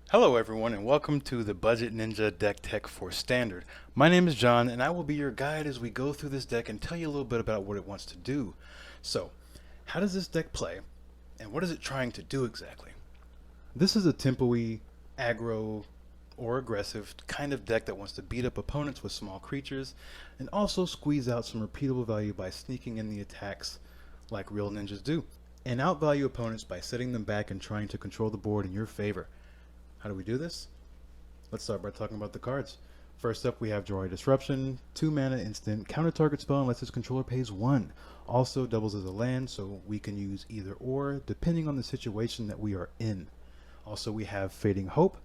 Hello everyone and welcome to the Budget Ninja Deck Tech for Standard. My name is John and I will be your guide as we go through this deck and tell you a little bit about what it wants to do. So, how does this deck play and what is it trying to do exactly? This is a tempo-y, aggro, or aggressive kind of deck that wants to beat up opponents with small creatures and also squeeze out some repeatable value by sneaking in the attacks like real ninjas do, and outvalue opponents by setting them back and trying to control the board in your favor. How do we do this? Let's start by talking about the cards. First up, we have Joy Disruption, 2 mana instant, counter target spell unless its controller pays 1. Also doubles as a land, so we can use either or depending on the situation that we are in. Also, we have Fading Hope,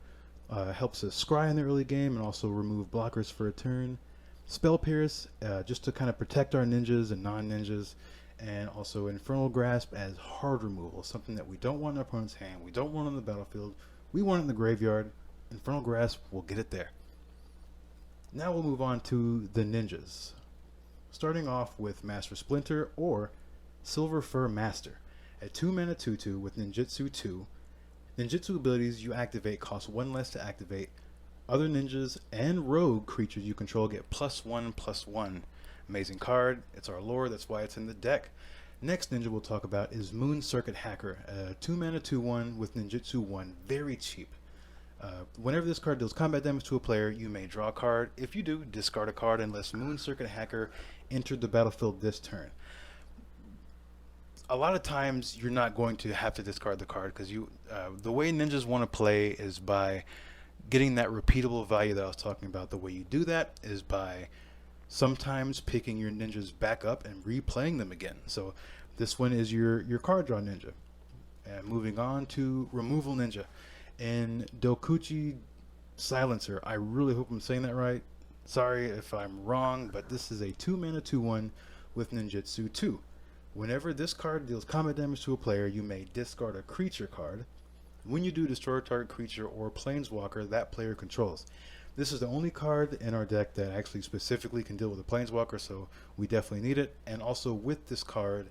helps us scry in the early game and also remove blockers for a turn. Spell Pierce, just to kind of protect our ninjas and non-ninjas. And also Infernal Grasp as hard removal, something that we don't want in our opponent's hand, we don't want on the battlefield, we want it in the graveyard. Infernal Grasp will get it there. Now we'll move on to the ninjas. Starting off with Master Splinter or Silver Fur Master. At 2 mana 2/2 with Ninjutsu 2. Ninjutsu abilities you activate cost 1 less to activate. Other ninjas and rogue creatures you control get +1/+1. Amazing card. It's our lore, that's why it's in the deck. Next ninja we'll talk about is Moon Circuit Hacker, 2 mana 2/1 with Ninjutsu 1, very cheap. Whenever this card deals combat damage to a player, you may draw a card. If you do, discard a card unless Moon Circuit Hacker entered the battlefield this turn. A lot of times you're not going to have to discard the card because the way ninjas want to play is by getting that repeatable value that I was talking about. The way you do that is by sometimes picking your ninjas back up and replaying them again. So this one is your card draw ninja. And moving on to Removal Ninja and Dokuchi Silencer. I really hope I'm saying that right. Sorry if I'm wrong, but this is a 2 mana 2/1 with Ninjutsu 2. Whenever this card deals combat damage to a player, you may discard a creature card. When you do, destroy a target creature or planeswalker that player controls. This is the only card in our deck that actually specifically can deal with a planeswalker, so we definitely need it. And also with this card,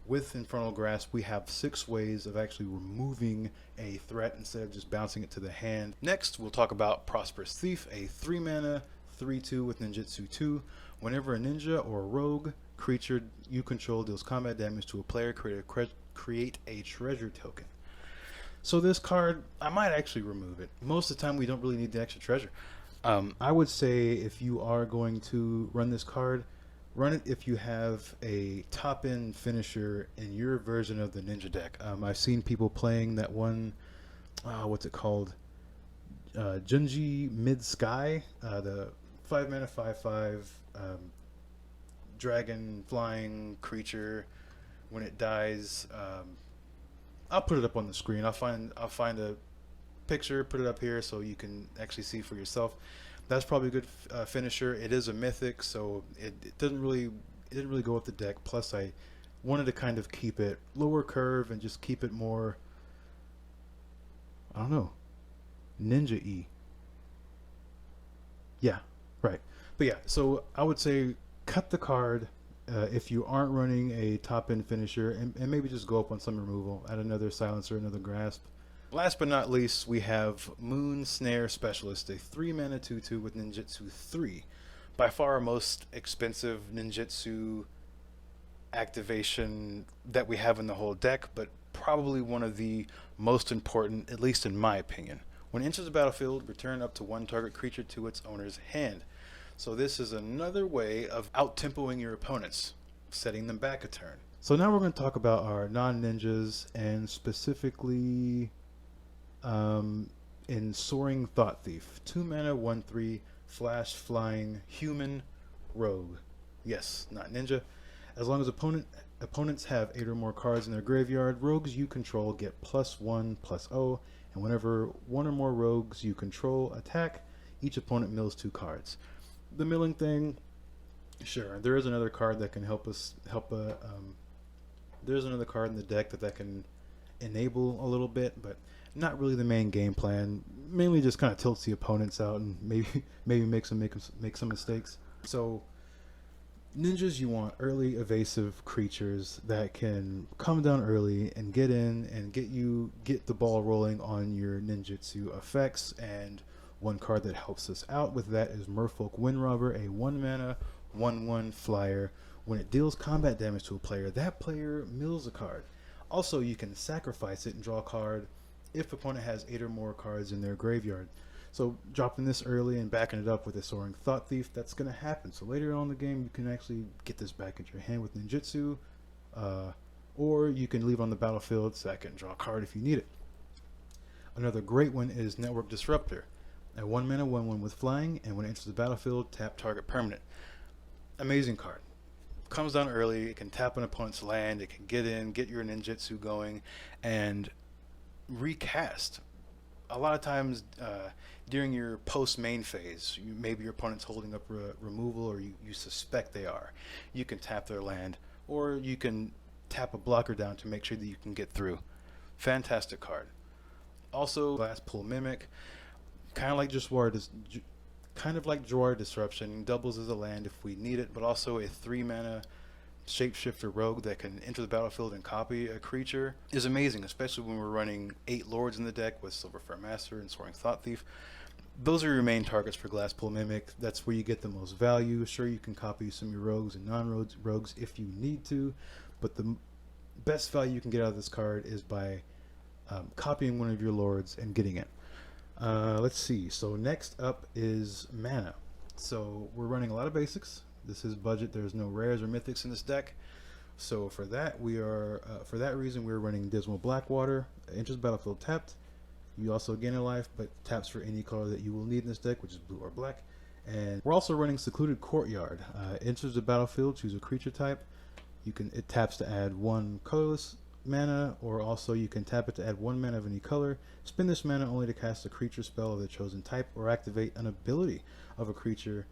with Infernal Grasp, we have 6 ways of actually removing a threat instead of just bouncing it to the hand. Next, we'll talk about Prosperous Thief, a 3 mana 3/2 with Ninjutsu 2. Whenever a ninja or a rogue creature you control deals combat damage to a player, create a treasure token. So this card, I might actually remove it. Most of the time we don't really need the extra treasure. I would say if you are going to run this card, run it if you have a top-end finisher in your version of the ninja deck. I've seen people playing that one, what's it called? Junji Mid-Sky, the 5 mana 5/5 dragon flying creature. When it dies, I'll put it up on the screen. I'll find a picture, put it up here so you can actually see for yourself. That's probably a good finisher. It is a mythic, so it didn't really go with the deck. Plus, I wanted to kind of keep it lower curve and just keep it more, I don't know, ninja-y. Yeah, right. But yeah, so I would say cut the card if you aren't running a top-end finisher, and maybe just go up on some removal, add another silencer, another grasp. Last but not least, we have Moon Snare Specialist, a 3 mana 2/2 with Ninjutsu 3. By far our most expensive ninjutsu activation that we have in the whole deck, but probably one of the most important, at least in my opinion. When it enters the battlefield, return up to 1 target creature to its owner's hand. So this is another way of out-tempoing your opponents, setting them back a turn. So now we're going to talk about our non-ninjas, and specifically in Soaring Thought Thief. 2 mana 1/3 flash flying human rogue. Yes, not ninja. As long as opponents have 8 or more cards in their graveyard, rogues you control get +1/+0, and whenever 1 or more rogues you control attack, each opponent mills 2 cards. The milling thing, sure, there is another card that can there's another card in the deck that can enable a little bit, but not really the main game plan. Mainly just kind of tilts the opponents out and maybe make some mistakes. So Ninjas, you want early evasive creatures that can come down early and get in and get the ball rolling on your ninjutsu effects. And one card that helps us out with that is Merfolk Windrobber, a 1 mana 1/1 flyer. When it deals combat damage to a player, that player mills a card. Also, you can sacrifice it and draw a card if opponent has 8 or more cards in their graveyard. So dropping this early and backing it up with a Soaring Thought Thief, that's going to happen. So later on in the game, you can actually get this back into your hand with ninjutsu, or you can leave on the battlefield, sack it, and draw a card if you need it. Another great one is Network Disruptor, a 1 mana 1/1 with flying, and when it enters the battlefield, tap target permanent. Amazing card. Comes down early, it can tap an opponent's land, it can get in, get your ninjutsu going, and recast. A lot of times during your post main phase, maybe your opponent's holding up removal, or you suspect they are. You can tap their land, or you can tap a blocker down to make sure that you can get through. Fantastic card. Also, Glasspool Mimic, kind of like Jwar Disruption, doubles as a land if we need it, but also a 3 mana shapeshifter rogue that can enter the battlefield and copy a creature is amazing, especially when we're running 8 lords in the deck with Silverfire Master and Soaring Thought Thief. Those are your main targets for Glasspool Mimic. That's where you get the most value. Sure, you can copy some of your rogues and non-rogues if you need to, but the best value you can get out of this card is by copying one of your lords and getting it. Let's see. So next up is mana. So we're running a lot of basics. This is budget. There's no rares or mythics in this deck. So for that reason, we're running Dismal Blackwater. Enters the battlefield tapped. You also gain a life, but taps for any color that you will need in this deck, which is blue or black. And we're also running Secluded Courtyard. Enters the battlefield, choose a creature type. It taps to add 1 colorless mana, or also you can tap it to add 1 mana of any color. Spend this mana only to cast a creature spell of the chosen type, or activate an ability of a creature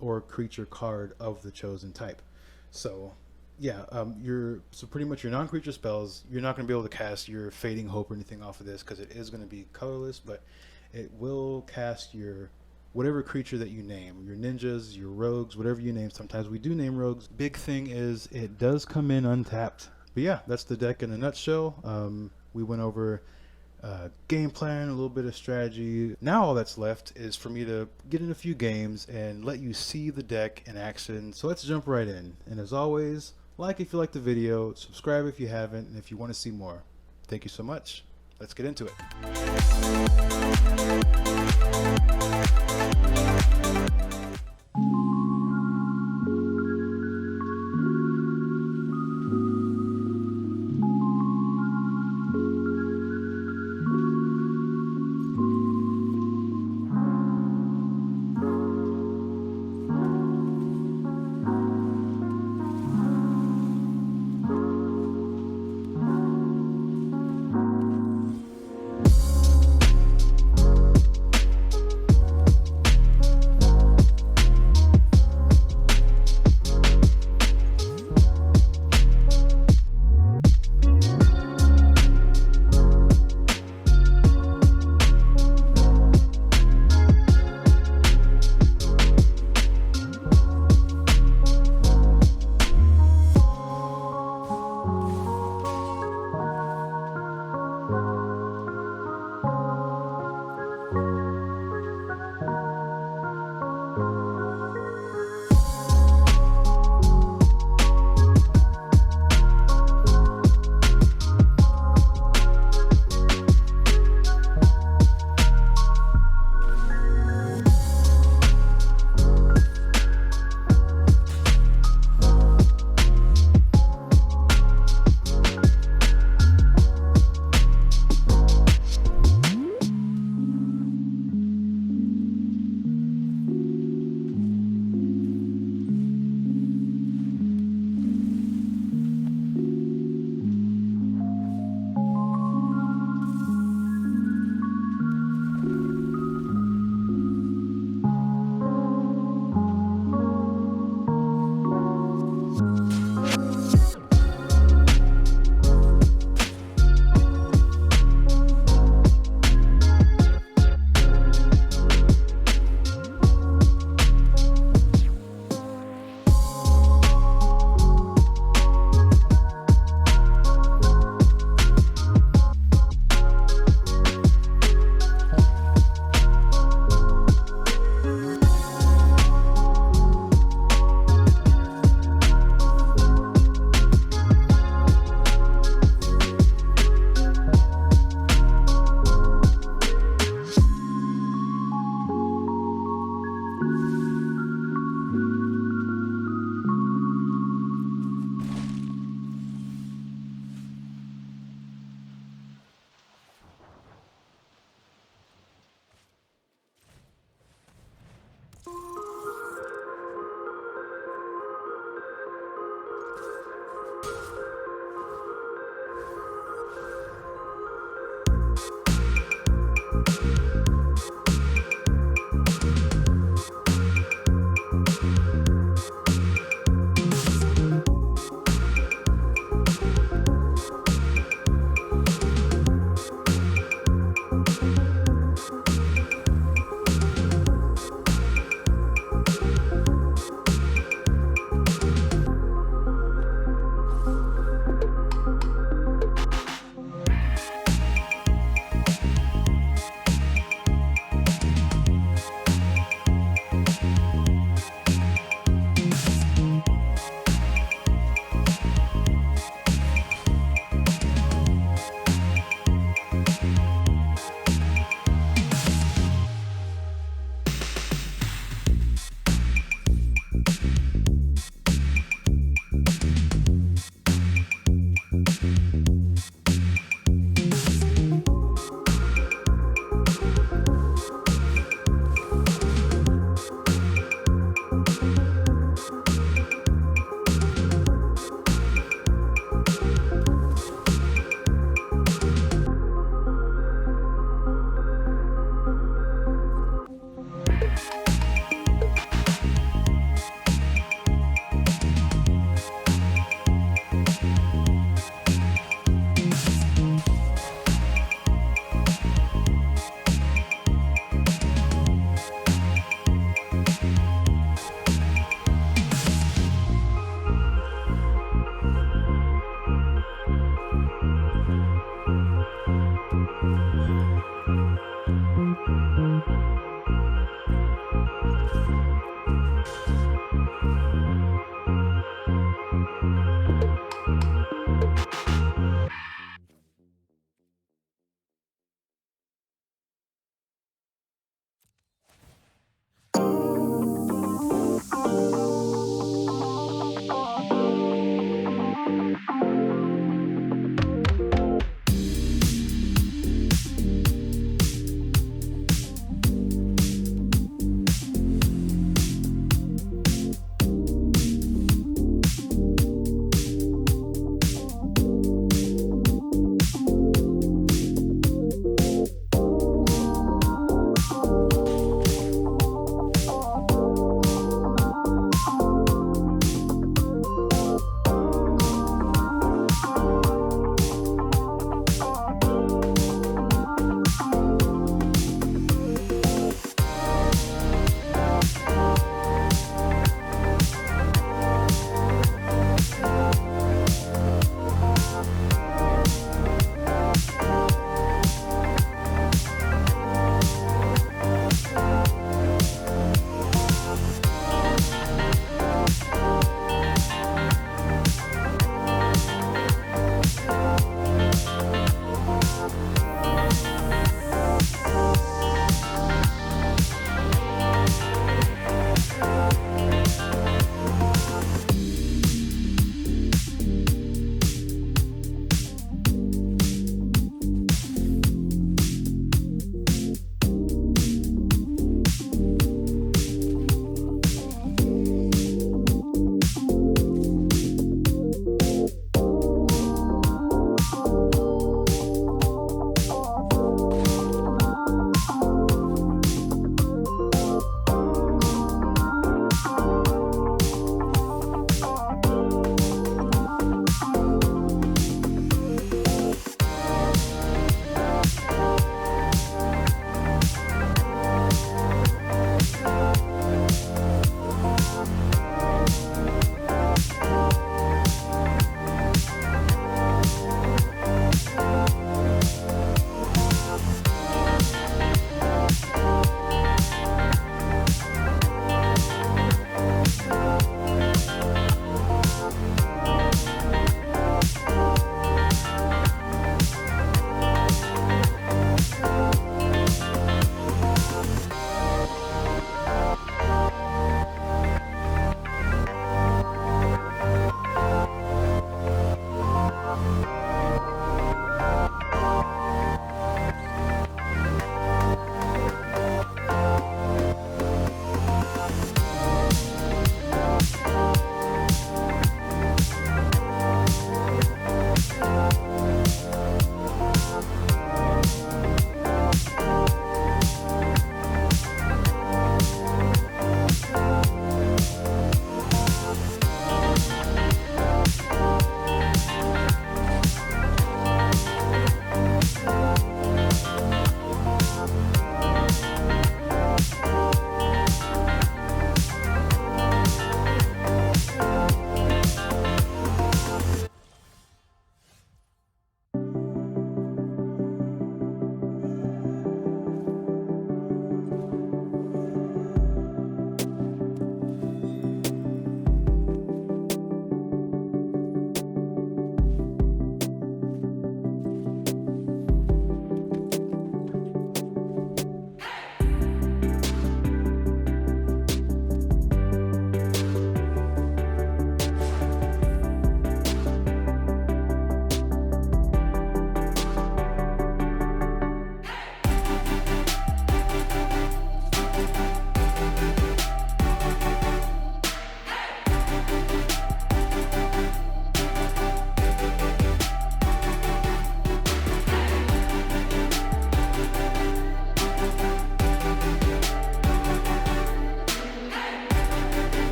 or creature card of the chosen type. So yeah, so pretty much your non-creature spells, you're not going to be able to cast your Fading Hope or anything off of this because it is going to be colorless, but it will cast your whatever creature that you name, your ninjas, your rogues, whatever you name. Sometimes we do name rogues. Big thing is it does come in untapped. But yeah, that's the deck in a nutshell. We went over game plan, a little bit of strategy. Now all that's left is for me to get in a few games and let you see the deck in action. So let's jump right in. And as always, like if you like the video, subscribe if you haven't, and if you want to see more. Thank you so much. Let's get into it.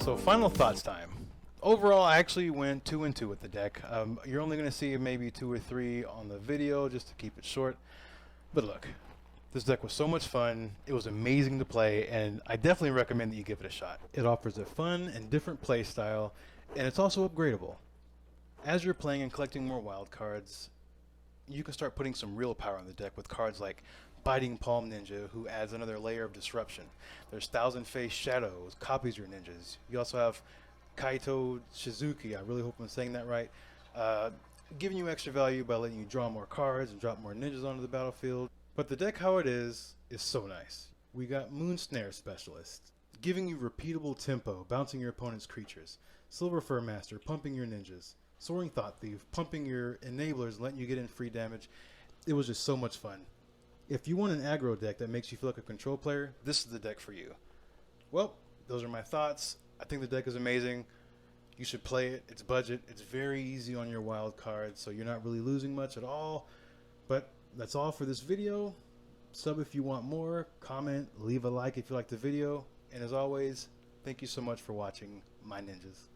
So final thoughts time. Overall, I actually went 2 and 2 with the deck. You're only going to see maybe 2 or 3 on the video just to keep it short. But look, this deck was so much fun. It was amazing to play, and I definitely recommend that you give it a shot. It offers a fun and different play style, and it's also upgradable. As you're playing and collecting more wild cards, you can start putting some real power on the deck with cards like Biting Palm Ninja, who adds another layer of disruption. There's Thousand Face Shadow, copies your ninjas. You also have Kaito Shizuki, I really hope I'm saying that right, giving you extra value by letting you draw more cards and drop more ninjas onto the battlefield. But the deck, how it is so nice. We got Moon Snare Specialist, giving you repeatable tempo, bouncing your opponent's creatures. Silver Fur Master, pumping your ninjas. Soaring Thought Thief, pumping your enablers, letting you get in free damage. It was just so much fun. If you want an aggro deck that makes you feel like a control player, this is the deck for you. Well, those are my thoughts. I think the deck is amazing. You should play it. It's budget. It's very easy on your wild cards, so you're not really losing much at all. But that's all for this video. Sub if you want more. Comment, leave a like if you like the video. And as always, thank you so much for watching my ninjas.